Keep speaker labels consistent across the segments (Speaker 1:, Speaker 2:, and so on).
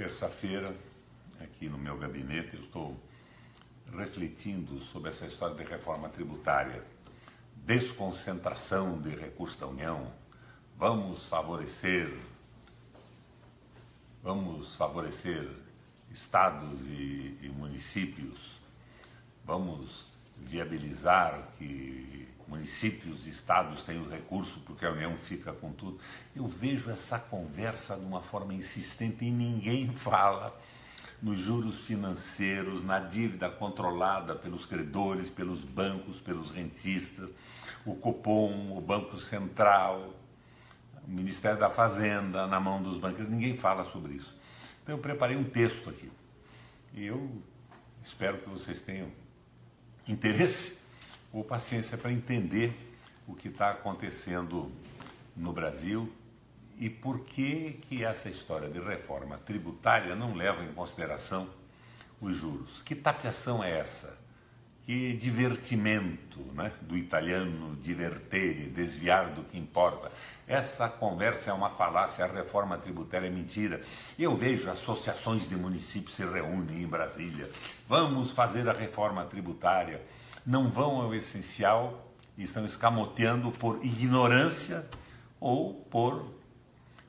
Speaker 1: Terça-feira, aqui no meu gabinete, eu estou refletindo sobre essa história de reforma tributária, desconcentração de recursos da União. Vamos favorecer estados e municípios, vamos viabilizar que municípios e estados tenham os recursos porque a União fica com tudo. Eu vejo essa conversa de uma forma insistente e ninguém fala nos juros financeiros, na dívida controlada pelos credores, pelos bancos, pelos rentistas, o Copom, o Banco Central, o Ministério da Fazenda, na mão dos banqueiros. Ninguém fala sobre isso. Então eu preparei um texto aqui e eu espero que vocês tenham interesse ou paciência para entender o que está acontecendo no Brasil e por que essa história de reforma tributária não leva em consideração os juros. Que tapeação é essa? Que divertimento, né? Do italiano divertere, desviar do que importa. Essa conversa é uma falácia, a reforma tributária é mentira. Eu vejo associações de municípios se reúnem em Brasília. Vamos fazer a reforma tributária. Não vão ao essencial e estão escamoteando por ignorância ou por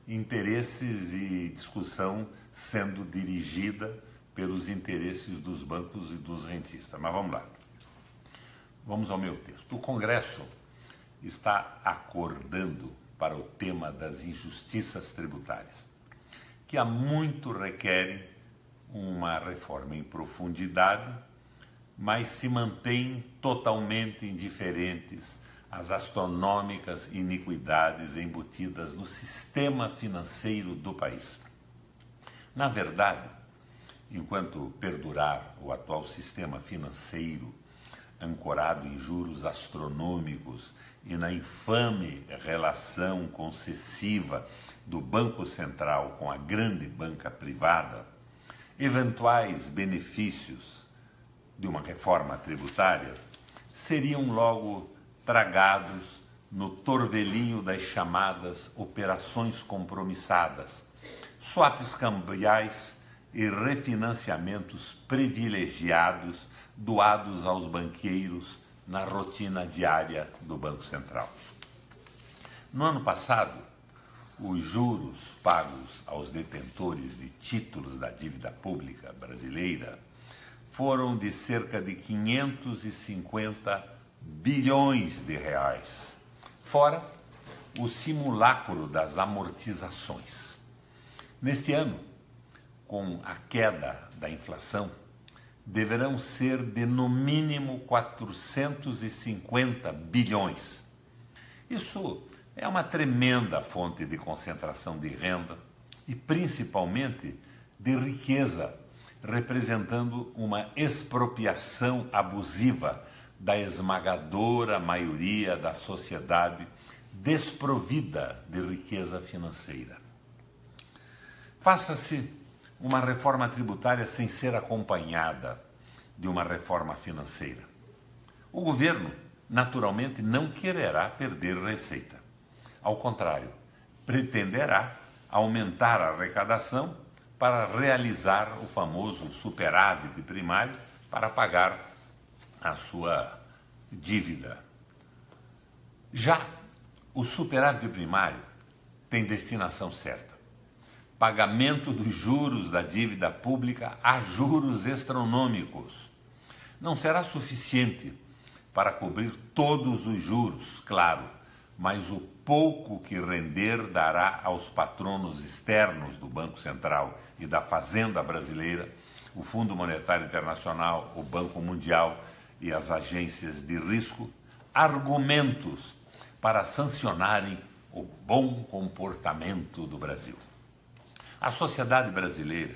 Speaker 1: interesses e discussão sendo dirigida pelos interesses dos bancos e dos rentistas. Mas vamos lá. Vamos ao meu texto. O Congresso está acordando para o tema das injustiças tributárias, que há muito requerem uma reforma em profundidade, mas se mantêm totalmente indiferentes às astronômicas iniquidades embutidas no sistema financeiro do país. Na verdade, enquanto perdurar o atual sistema financeiro, ancorado em juros astronômicos e na infame relação concessiva do Banco Central com a grande banca privada, eventuais benefícios de uma reforma tributária seriam logo tragados no torvelinho das chamadas operações compromissadas, swaps cambiais e refinanciamentos privilegiados doados aos banqueiros na rotina diária do Banco Central. No ano passado, os juros pagos aos detentores de títulos da dívida pública brasileira foram de cerca de 550 bilhões de reais, fora o simulacro das amortizações. Neste ano, com a queda da inflação, deverão ser de no mínimo 450 bilhões. Isso é uma tremenda fonte de concentração de renda e principalmente de riqueza, representando uma expropriação abusiva da esmagadora maioria da sociedade desprovida de riqueza financeira. Faça-se uma reforma tributária sem ser acompanhada de uma reforma financeira. O governo, naturalmente, não quererá perder receita. Ao contrário, pretenderá aumentar a arrecadação para realizar o famoso superávit primário para pagar a sua dívida. Já o superávit primário tem destinação certa: pagamento dos juros da dívida pública a juros astronômicos. Não será suficiente para cobrir todos os juros, claro, mas o pouco que render dará aos patronos externos do Banco Central e da Fazenda Brasileira, o Fundo Monetário Internacional, o Banco Mundial e as agências de risco, argumentos para sancionarem o bom comportamento do Brasil. A sociedade brasileira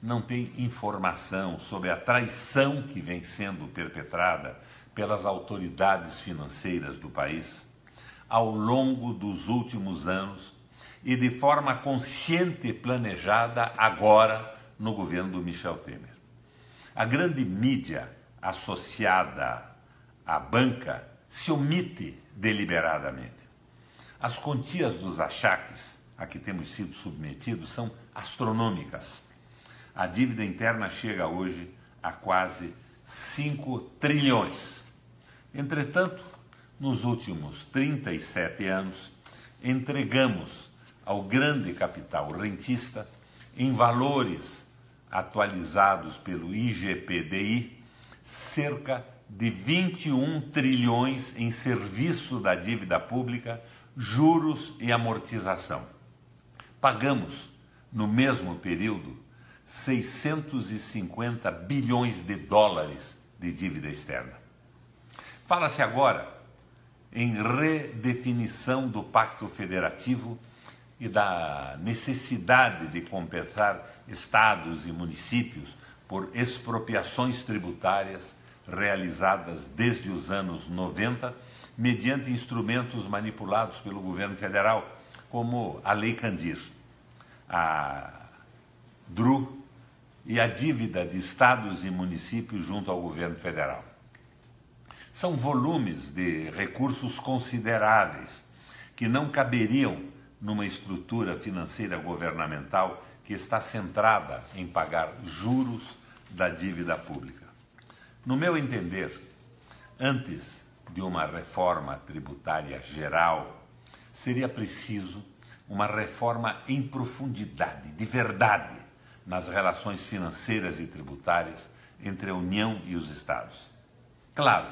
Speaker 1: não tem informação sobre a traição que vem sendo perpetrada pelas autoridades financeiras do país ao longo dos últimos anos e de forma consciente e planejada agora no governo do Michel Temer. A grande mídia associada à banca se omite deliberadamente. As quantias dos achaques a que temos sido submetidos são astronômicas. A dívida interna chega hoje a quase 5 trilhões. Entretanto, nos últimos 37 anos, entregamos ao grande capital rentista, em valores atualizados pelo IGPDI, cerca de 21 trilhões em serviço da dívida pública, juros e amortização. Pagamos, no mesmo período, 650 bilhões de dólares de dívida externa. Fala-se agora em redefinição do Pacto Federativo e da necessidade de compensar estados e municípios por expropriações tributárias realizadas desde os anos 90, mediante instrumentos manipulados pelo governo federal, como a Lei Candir, a DRU e a dívida de estados e municípios junto ao governo federal. São volumes de recursos consideráveis que não caberiam numa estrutura financeira governamental que está centrada em pagar juros da dívida pública. No meu entender, antes de uma reforma tributária geral, seria preciso uma reforma em profundidade, de verdade, nas relações financeiras e tributárias entre a União e os Estados. Claro,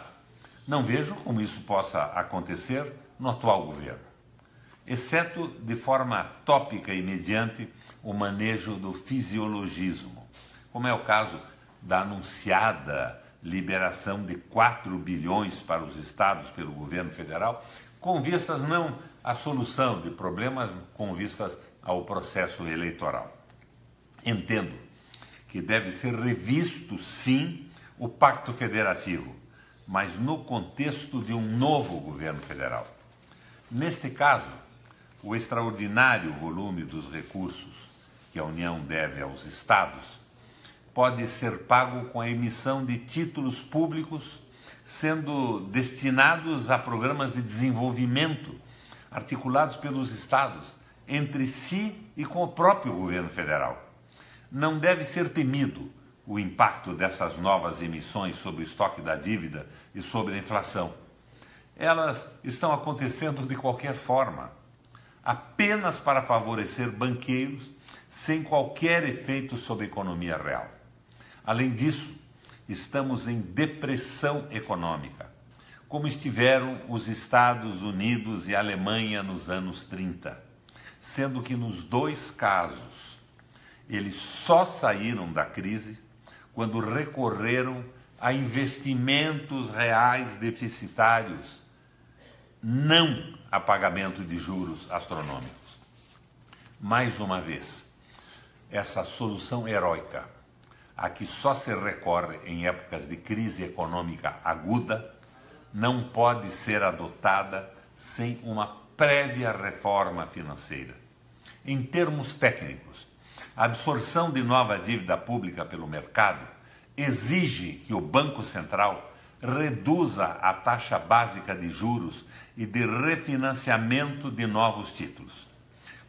Speaker 1: não vejo como isso possa acontecer no atual governo, exceto de forma tópica e mediante o manejo do fisiologismo, como é o caso da anunciada liberação de 4 bilhões para os estados pelo governo federal, com vistas não à solução de problemas, com vistas ao processo eleitoral. Entendo que deve ser revisto, sim, o Pacto Federativo, mas no contexto de um novo governo federal. Neste caso, o extraordinário volume dos recursos que a União deve aos estados pode ser pago com a emissão de títulos públicos, sendo destinados a programas de desenvolvimento articulados pelos estados entre si e com o próprio governo federal. Não deve ser temido o impacto dessas novas emissões sobre o estoque da dívida e sobre a inflação. Elas estão acontecendo de qualquer forma, apenas para favorecer banqueiros, sem qualquer efeito sobre a economia real. Além disso, estamos em depressão econômica, como estiveram os Estados Unidos e a Alemanha nos anos 30, sendo que nos dois casos eles só saíram da crise quando recorreram a investimentos reais deficitários, não a pagamento de juros astronômicos. Mais uma vez, essa solução heróica, a que só se recorre em épocas de crise econômica aguda, não pode ser adotada sem uma prévia reforma financeira. Em termos técnicos, a absorção de nova dívida pública pelo mercado exige que o Banco Central reduza a taxa básica de juros e de refinanciamento de novos títulos.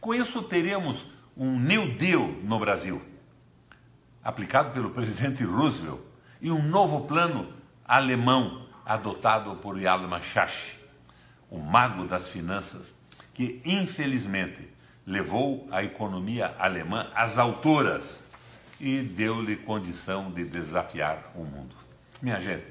Speaker 1: Com isso, teríamos um New Deal no Brasil, aplicado pelo presidente Roosevelt, e um novo plano alemão adotado por Hjalmar Schacht, o mago das finanças, que infelizmente levou a economia alemã às alturas e deu-lhe condição de desafiar o mundo. Minha gente,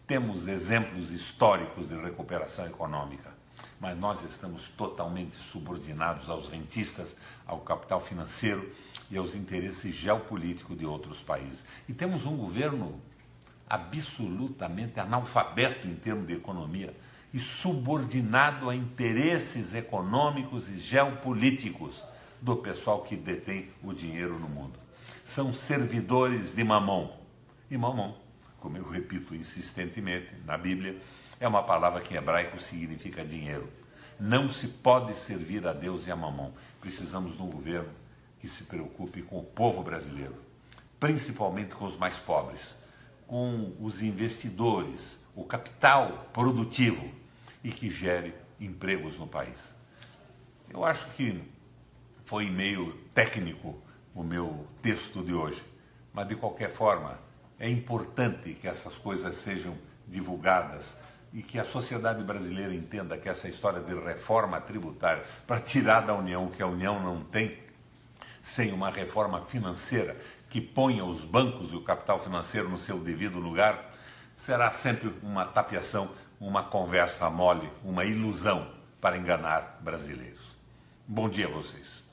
Speaker 1: temos exemplos históricos de recuperação econômica, mas nós estamos totalmente subordinados aos rentistas, ao capital financeiro e aos interesses geopolíticos de outros países. E temos um governo absolutamente analfabeto em termos de economia e subordinado a interesses econômicos e geopolíticos do pessoal que detém o dinheiro no mundo. São servidores de Mamon. E Mamon, como eu repito insistentemente na Bíblia, é uma palavra que em hebraico significa dinheiro. Não se pode servir a Deus e a Mamon. Precisamos de um governo que se preocupe com o povo brasileiro, principalmente com os mais pobres, com os investidores, o capital produtivo e que gere empregos no país. Eu acho que foi meio técnico o meu texto de hoje, Mas, de qualquer forma, é importante que essas coisas sejam divulgadas e que a sociedade brasileira entenda que essa história de reforma tributária, para tirar da União o que a União não tem, sem uma reforma financeira que ponha os bancos e o capital financeiro no seu devido lugar, será sempre uma tapiação, uma conversa mole, uma ilusão para enganar brasileiros. Bom dia a vocês.